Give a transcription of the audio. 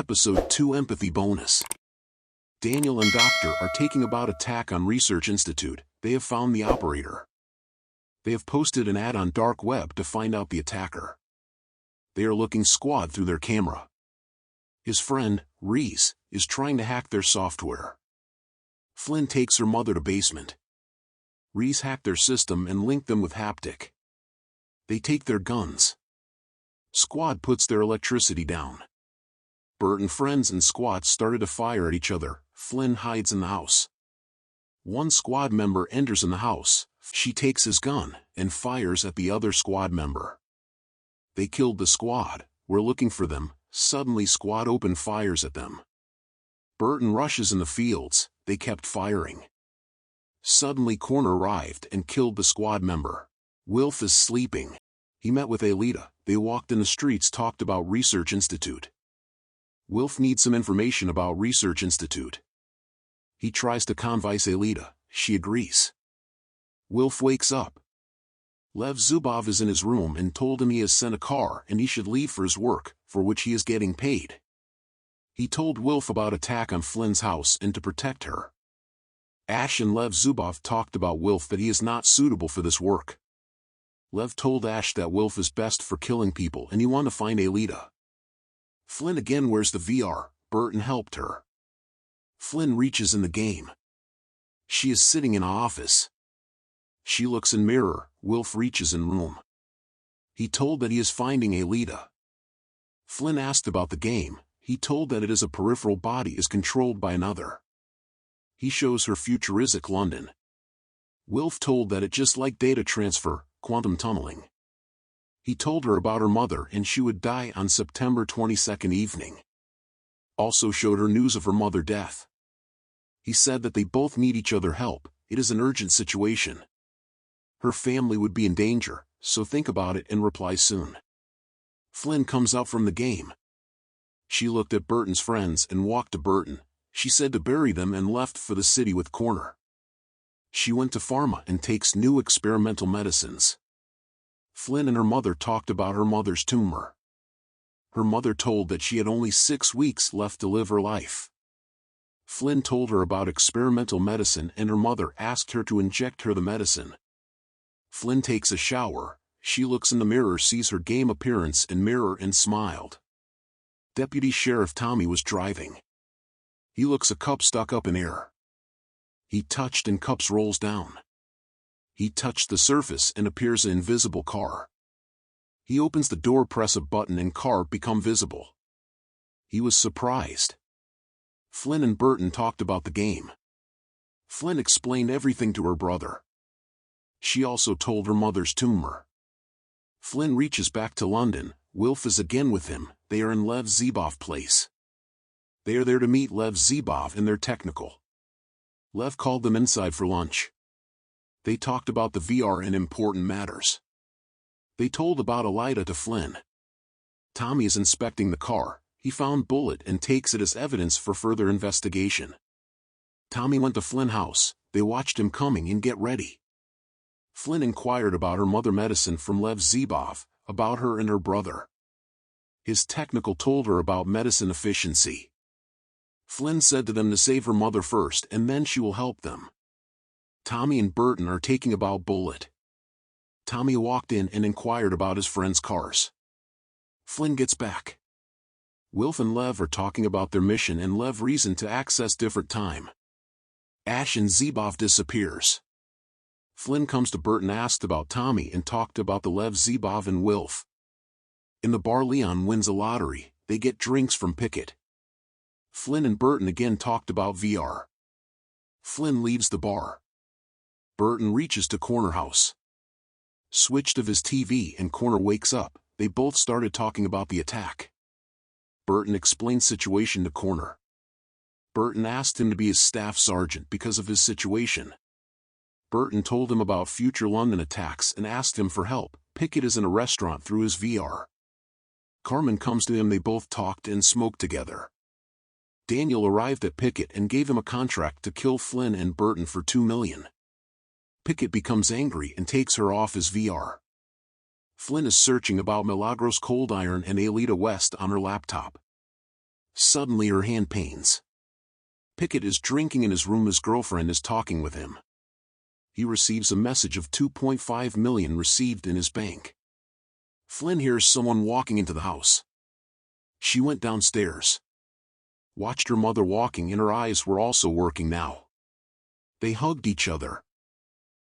Episode 2 Empathy Bonus. Daniel and Doctor are taking about attack on Research Institute. They have found the operator. They have posted an ad on dark web to find out the attacker. They are looking squad through their camera. His friend, Reese, is trying to hack their software. Flynn takes her mother to basement. Reese hacked their system and linked them with haptic. They take their guns. Squad puts their electricity down. Bert and friends and squad started to fire at each other. Flynn hides in the house. One squad member enters in the house. She takes his gun and fires at the other squad member. They killed the squad. We're looking for them. Suddenly squad open fires at them. Burton rushes in the fields. They kept firing. Suddenly Corner arrived and killed the squad member. Wilf is sleeping. He met with Alita. They walked in the streets, talked about Research Institute. Wilf needs some information about Research Institute. He tries to convince Alita. She agrees. Wilf wakes up. Lev Zubov is in his room and told him he has sent a car and he should leave for his work, for which he is getting paid. He told Wilf about attack on Flynn's house and to protect her. Ash and Lev Zubov talked about Wilf that he is not suitable for this work. Lev told Ash that Wilf is best for killing people and he wanted to find Alita. Flynn again wears the VR. Burton helped her. Flynn reaches in the game. She is sitting in an office. She looks in mirror. Wilf reaches in room. He told that he is finding Alita. Flynn asked about the game. He told that it is a peripheral body is controlled by another. He shows her futuristic London. Wilf told that it just like data transfer, quantum tunneling. He told her about her mother and she would die on September 22nd evening. Also showed her news of her mother death. He said that they both need each other help. It is an urgent situation. Her family would be in danger, so think about it and reply soon. Flynn comes out from the game. She looked at Burton's friends and walked to Burton. She said to bury them and left for the city with Corner. She went to Pharma and takes new experimental medicines. Flynn and her mother talked about her mother's tumor. Her mother told that she had only 6 weeks left to live her life. Flynn told her about experimental medicine and her mother asked her to inject her the medicine. Flynn takes a shower. She looks in the mirror, sees her game appearance in mirror and smiled. Deputy Sheriff Tommy was driving. He looks a cup stuck up in air. He touched and cups rolls down. He touched the surface and appears an invisible car. He opens the door, press a button and car become visible. He was surprised. Flynn and Burton talked about the game. Flynn explained everything to her brother. She also told her mother's tumor. Flynn reaches back to London. Wilf is again with him. They are in Lev Zubov's place. They are there to meet Lev Zubov in their technical. Lev called them inside for lunch. They talked about the VR and important matters. They told about Alita to Flynn. Tommy is inspecting the car. He found bullet and takes it as evidence for further investigation. Tommy went to Flynn's house. They watched him coming and get ready. Flynn inquired about her mother medicine from Lev Zubov, about her and her brother. His technical told her about medicine efficiency. Flynn said to them to save her mother first and then she will help them. Tommy and Burton are taking about bullet. Tommy walked in and inquired about his friend's cars. Flynn gets back. Wilf and Lev are talking about their mission and Lev reason to access different time. Ash and Zubov disappears. Flynn comes to Burton, asked about Tommy and talked about the Lev Zubov and Wilf. In the bar Leon wins a lottery. They get drinks from Pickett. Flynn and Burton again talked about VR. Flynn leaves the bar. Burton reaches to Corner house. Switched of his TV and Corner wakes up. They both started talking about the attack. Burton explained situation to Corner. Burton asked him to be his staff sergeant because of his situation. Burton told him about future London attacks and asked him for help. Pickett is in a restaurant through his VR. Carmen comes to him. They both talked and smoked together. Daniel arrived at Pickett and gave him a contract to kill Flynn and Burton for $2 million. Pickett becomes angry and takes her off his VR. Flynn is searching about Milagros Cold Iron and Alita West on her laptop. Suddenly her hand pains. Pickett is drinking in his room. His girlfriend is talking with him. He receives a message of $2.5 million received in his bank. Flynn hears someone walking into the house. She went downstairs. Watched her mother walking and her eyes were also working now. They hugged each other,